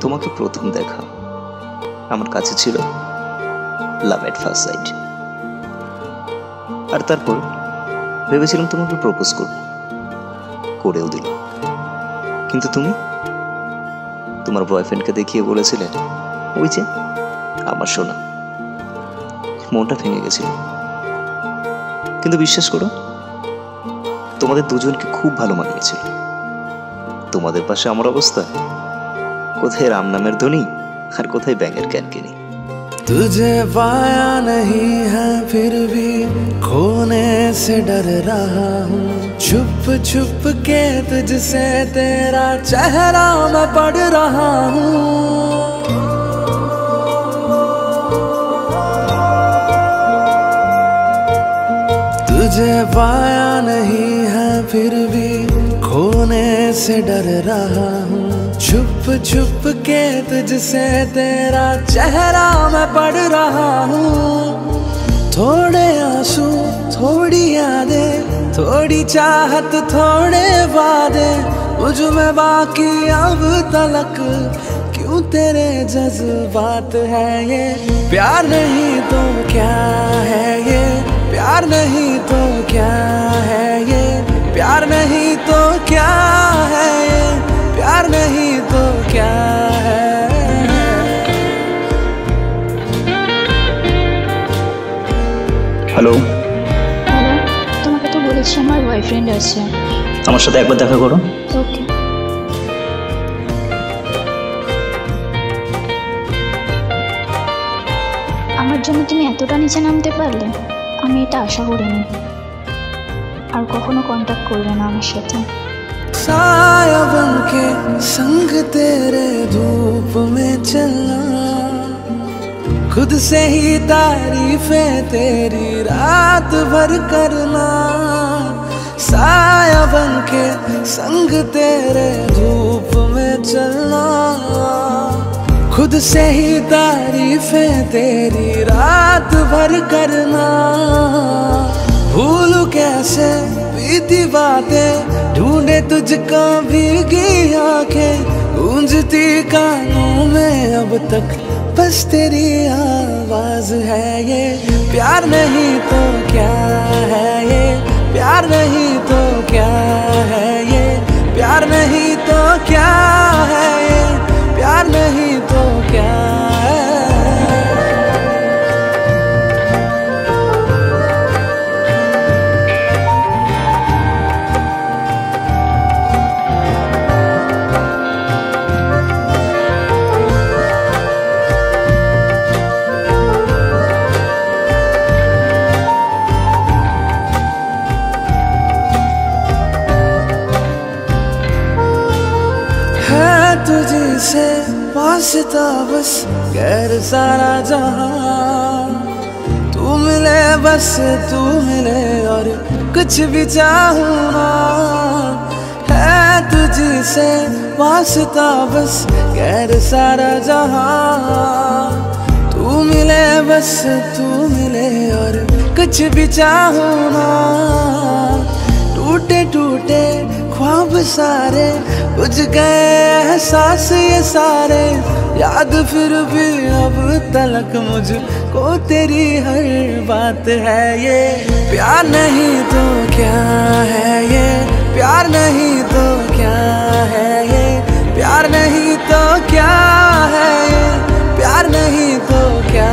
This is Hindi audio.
তোমাকে প্রথম দেখা আমার কাছে ছিল লাভ এট ফার্স্ট সাইট। আর তারপর ভেবেছিলাম তোমাকে প্রপোজ করব, করেও দিল। কিন্তু তুমি তোমার বয়ফ্রেন্ডকে দেখিয়ে বলেছিলে ওই যে আমার সোনা। মনটা ভেঙে গেছিল। কিন্তু বিশ্বাস করো, তোমাদের দুজনকে খুব ভালো মানিয়েছিল। তোমাদের পাশে আমার অবস্থা, কোথায় রাম নামের ধ্বনি আর কোথায় ব্যাঙের ক্যানকেনি। तुझे पाया नहीं है फिर भी खोने से डर रहा हूँ, छुप छुप के तुझसे तेरा चेहरा मैं पढ़ रहा हूँ। तुझे पाया नहीं है फिर भी खोने से डर रहा हूँ, छुप छुप के तुझसे तेरा चेहरा मैं पढ़ रहा हूँ। थोड़े आंसू थोड़ी यादें थोड़ी चाहत थोड़े वादे, मुझ में बाकी अब तलक क्यों तेरे जज्बात है ये। प्यार नहीं तो क्या है ये, प्यार नहीं तो क्या है ये, प्यार नहीं तो क्या है ये, प्यार नहीं तो क्या है। হ্যালো, তোমাকে তো বলেছি আমার বয়ফ্রেন্ড আছে। আমার সাথে একবার দেখা করো। ওকে। আমার জন্য তুমি এতটা নিচে নামতে পারলে, আমি এটা আশা করিনি। আর কখনো কন্ট্যাক্ট করবে না আমার সাথে। साया बनके संग तेरे धूप में चलना, खुद से ही तारीफें तेरी रात भर करना। साया बनके संग तेरे धूप में चलना, खुद से ही तारीफें तेरी रात भर करना। भूलूं कैसे बीती बातें, ढूंढे तुझको भीगी आंखें, गूंजती कानों में अब तक बस तेरी आवाज है ये। प्यार नहीं तो क्या है ये, प्यार नहीं तो क्या है ये, प्यार नहीं तो क्या है ये, प्यार नहीं तो क्या है। तुझे से वास्ता बस गैर सारा जहां, तू मिले बस तू मिले और कुछ भी चाहूं ना। है तुझे से वास्ता बस गैर सारा जहां, तू मिले बस तू मिले और कुछ भी चाहूं ना। टूटे टूटे ख्वाब सारे बुझ गए एहसास ये सारे, याद फिर भी अब तलक मुझको तेरी हर बात है ये। प्यार नहीं तो क्या है ये, प्यार नहीं तो क्या है ये, प्यार नहीं तो क्या है ये, प्यार नहीं तो क्या